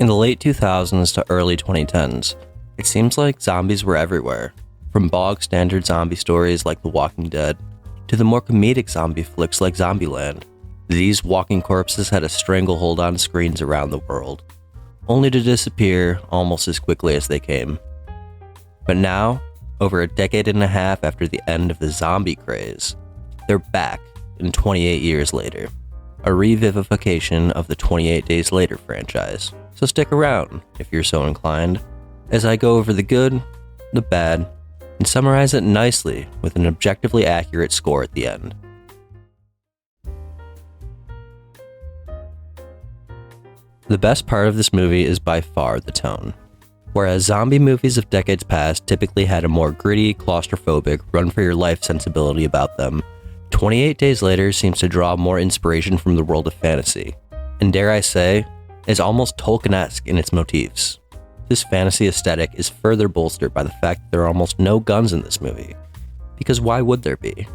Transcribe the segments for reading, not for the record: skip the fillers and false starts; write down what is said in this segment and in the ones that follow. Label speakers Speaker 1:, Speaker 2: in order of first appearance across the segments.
Speaker 1: In the late 2000s to early 2010s, it seems like zombies were everywhere, from bog-standard zombie stories like The Walking Dead to the more comedic zombie flicks like Zombieland. These walking corpses had a stranglehold on screens around the world, only to disappear almost as quickly as they came. But now, over a decade and a half after the end of the zombie craze, they're back in 28 years later, a revivification of the 28 Days Later franchise. So stick around, if you're so inclined, as I go over the good, the bad, and summarize it nicely with an objectively accurate score at the end. The best part of this movie is by far the tone. Whereas zombie movies of decades past typically had a more gritty, claustrophobic, run-for-your-life sensibility about them, 28 Days Later seems to draw more inspiration from the world of fantasy, and dare I say, is almost Tolkien-esque in its motifs. This fantasy aesthetic is further bolstered by the fact that there are almost no guns in this movie, because why would there be?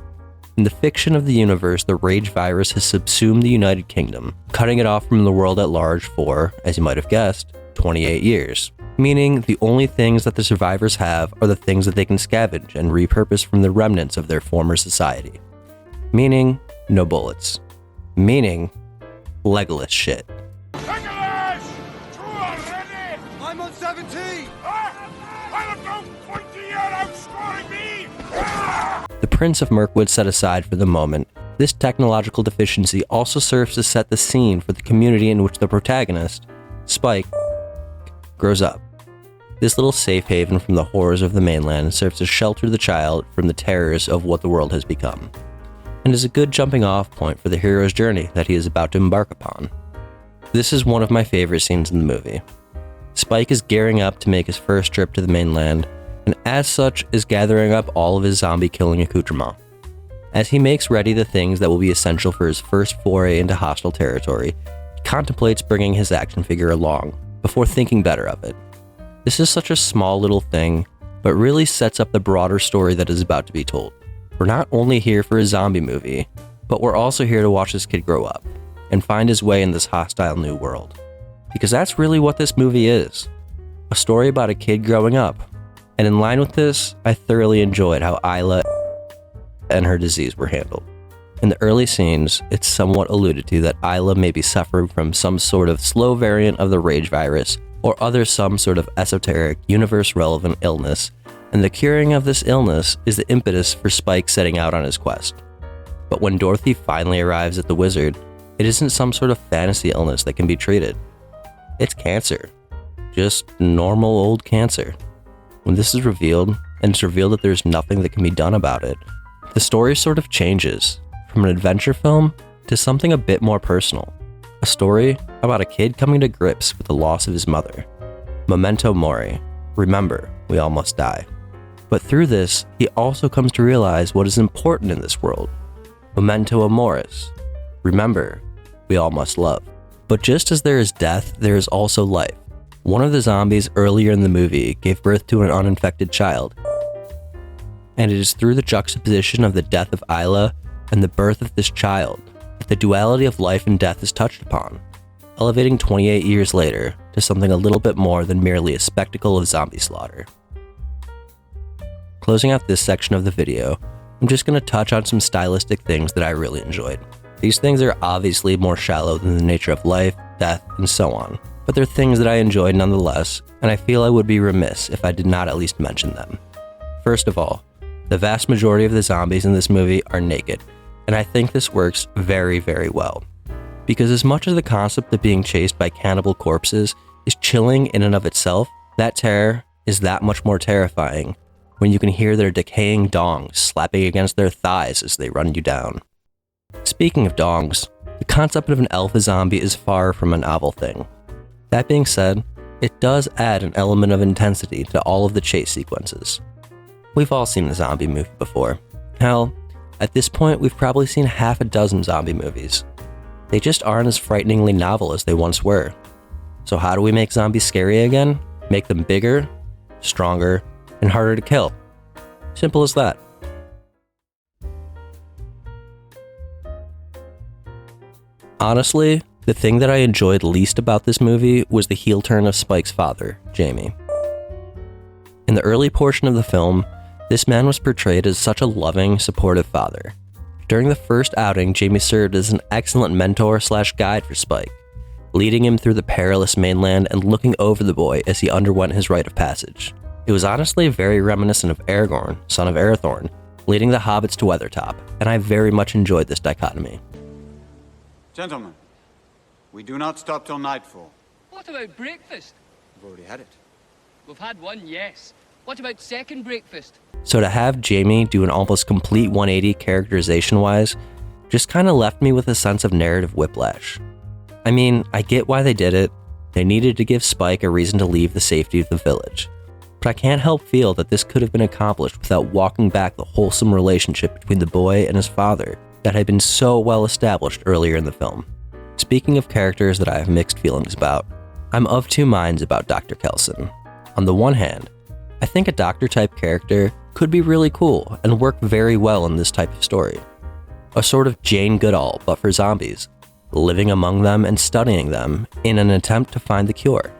Speaker 1: In the fiction of the universe, the rage virus has subsumed the United Kingdom, cutting it off from the world at large for, as you might have guessed, 28 years. Meaning the only things that the survivors have are the things that they can scavenge and repurpose from the remnants of their former society. Meaning, no bullets. Meaning, Legolas shit.
Speaker 2: Legolas! True already!
Speaker 3: I'm on 17!
Speaker 2: I have no pointy yet outscoring me!
Speaker 1: The Prince of Mirkwood set aside for the moment, this technological deficiency also serves to set the scene for the community in which the protagonist, Spike, grows up. This little safe haven from the horrors of the mainland serves to shelter the child from the terrors of what the world has become, and is a good jumping off point for the hero's journey that he is about to embark upon. This is one of my favorite scenes in the movie. Spike is gearing up to make his first trip to the mainland, and as such is gathering up all of his zombie-killing accoutrement. As he makes ready the things that will be essential for his first foray into hostile territory, he contemplates bringing his action figure along, before thinking better of it. This is such a small little thing, but really sets up the broader story that is about to be told. We're not only here for a zombie movie, but we're also here to watch this kid grow up, and find his way in this hostile new world. Because that's really what this movie is. A story about a kid growing up. And in line with this, I thoroughly enjoyed how Isla and her disease were handled. In the early scenes, it's somewhat alluded to that Isla may be suffering from some sort of slow variant of the rage virus, or some sort of esoteric, universe-relevant illness, and the curing of this illness is the impetus for Spike setting out on his quest. But when Dorothy finally arrives at the wizard, it isn't some sort of fantasy illness that can be treated. It's cancer. Just normal old cancer. When this is revealed, and it's revealed that there's nothing that can be done about it, the story sort of changes from an adventure film to something a bit more personal. A story about a kid coming to grips with the loss of his mother. Memento mori. Remember, we all must die. But through this, he also comes to realize what is important in this world. Memento amoris. Remember, we all must love. But just as there is death, there is also life. One of the zombies earlier in the movie gave birth to an uninfected child. And it is through the juxtaposition of the death of Isla and the birth of this child that the duality of life and death is touched upon, elevating 28 years later to something a little bit more than merely a spectacle of zombie slaughter. Closing out this section of the video, I'm just going to touch on some stylistic things that I really enjoyed. These things are obviously more shallow than the nature of life, death, and so on, but they're things that I enjoyed nonetheless, and I feel I would be remiss if I did not at least mention them. First of all, the vast majority of the zombies in this movie are naked, and I think this works very, very well. Because as much as the concept of being chased by cannibal corpses is chilling in and of itself, that terror is that much more terrifying when you can hear their decaying dongs slapping against their thighs as they run you down. Speaking of dongs, the concept of an alpha zombie is far from a novel thing. That being said, it does add an element of intensity to all of the chase sequences. We've all seen a zombie movie before. Hell, at this point we've probably seen half a dozen zombie movies. They just aren't as frighteningly novel as they once were. So how do we make zombies scary again? Make them bigger, stronger, and harder to kill. Simple as that. Honestly, The thing that I enjoyed least about this movie was the heel turn of Spike's father, Jamie. In the early portion of the film, this man was portrayed as such a loving, supportive father. During the first outing, Jamie served as an excellent mentor/guide for Spike, leading him through the perilous mainland and looking over the boy as he underwent his rite of passage. It was honestly very reminiscent of Aragorn, son of Arathorn, leading the hobbits to Weathertop, and I very much enjoyed this dichotomy.
Speaker 3: Gentlemen, we do not stop till nightfall.
Speaker 4: What about breakfast?
Speaker 3: We've already had it.
Speaker 4: We've had one, yes. What about second breakfast?
Speaker 1: So to have Jamie do an almost complete 180 characterization-wise just kind of left me with a sense of narrative whiplash. I mean, I get why they did it. They needed to give Spike a reason to leave the safety of the village. But I can't help feel that this could have been accomplished without walking back the wholesome relationship between the boy and his father that had been so well established earlier in the film. Speaking of characters that I have mixed feelings about, I'm of two minds about Dr. Kelson. On the one hand, I think a doctor-type character could be really cool and work very well in this type of story. A sort of Jane Goodall, but for zombies, living among them and studying them in an attempt to find the cure.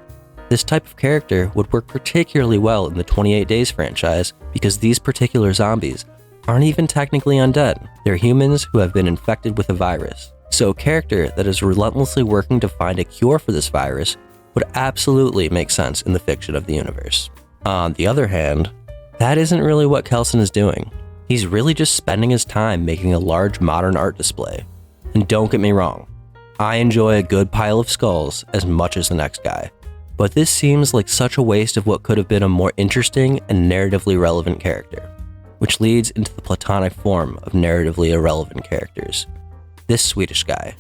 Speaker 1: This type of character would work particularly well in the 28 Days franchise because these particular zombies aren't even technically undead. They're humans who have been infected with a virus. So a character that is relentlessly working to find a cure for this virus would absolutely make sense in the fiction of the universe. On the other hand, that isn't really what Kelson is doing. He's really just spending his time making a large modern art display. And don't get me wrong, I enjoy a good pile of skulls as much as the next guy. But this seems like such a waste of what could have been a more interesting and narratively relevant character, which leads into the platonic form of narratively irrelevant characters. This Swedish guy.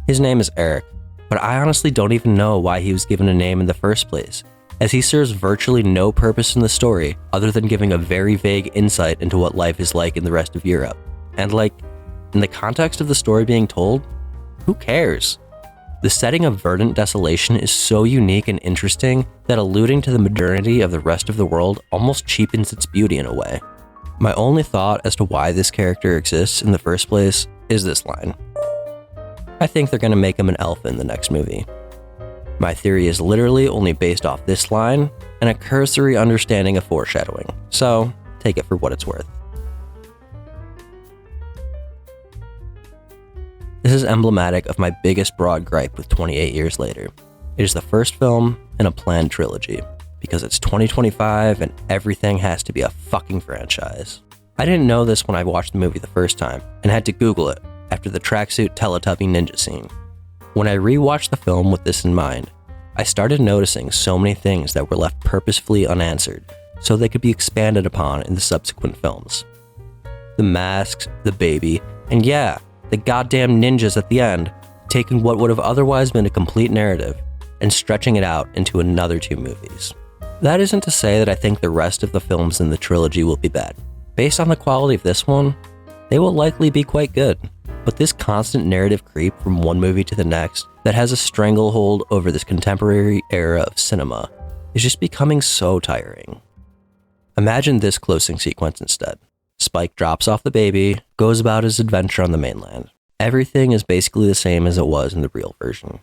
Speaker 1: His name is Eric, but I honestly don't even know why he was given a name in the first place, as he serves virtually no purpose in the story other than giving a very vague insight into what life is like in the rest of Europe. And in the context of the story being told, who cares? The setting of verdant desolation is so unique and interesting that alluding to the modernity of the rest of the world almost cheapens its beauty in a way. My only thought as to why this character exists in the first place is this line. I think they're going to make him an elf in the next movie. My theory is literally only based off this line and a cursory understanding of foreshadowing, so take it for what it's worth. This is emblematic of my biggest broad gripe with 28 Years Later. It is the first film in a planned trilogy, because it's 2025 and everything has to be a fucking franchise. I didn't know this when I watched the movie the first time, and had to Google it after the tracksuit Teletubby ninja scene. When I rewatched the film with this in mind, I started noticing so many things that were left purposefully unanswered so they could be expanded upon in the subsequent films. The masks, the baby, and yeah, the goddamn ninjas at the end, taking what would have otherwise been a complete narrative and stretching it out into another 2 movies. That isn't to say that I think the rest of the films in the trilogy will be bad. Based on the quality of this one, they will likely be quite good. But this constant narrative creep from one movie to the next that has a stranglehold over this contemporary era of cinema is just becoming so tiring. Imagine this closing sequence instead. Spike drops off the baby, goes about his adventure on the mainland. Everything is basically the same as it was in the real version.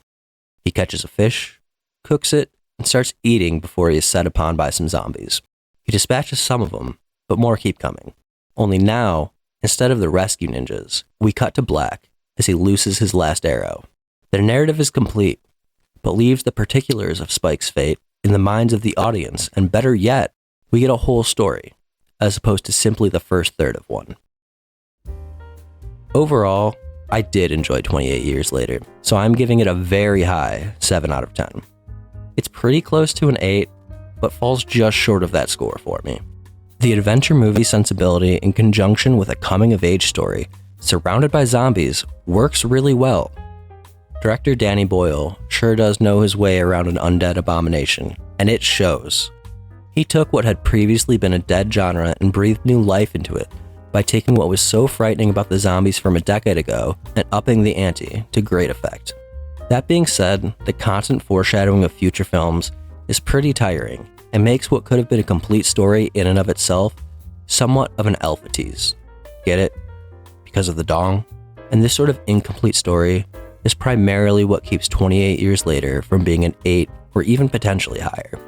Speaker 1: He catches a fish, cooks it, and starts eating before he is set upon by some zombies. He dispatches some of them, but more keep coming. Only now, instead of the rescue ninjas, we cut to black as he looses his last arrow. The narrative is complete, but leaves the particulars of Spike's fate in the minds of the audience, and better yet, we get a whole story, as opposed to simply the first third of one. Overall, I did enjoy 28 Years Later, so I'm giving it a very high 7 out of 10. It's pretty close to an 8, but falls just short of that score for me. The adventure movie sensibility in conjunction with a coming-of-age story surrounded by zombies works really well. Director Danny Boyle sure does know his way around an undead abomination, and it shows. He took what had previously been a dead genre and breathed new life into it by taking what was so frightening about the zombies from a decade ago and upping the ante to great effect. That being said, the constant foreshadowing of future films is pretty tiring and makes what could have been a complete story in and of itself somewhat of an alpha tease. Get it? Because of the dong? And this sort of incomplete story is primarily what keeps 28 years later from being an 8 or even potentially higher.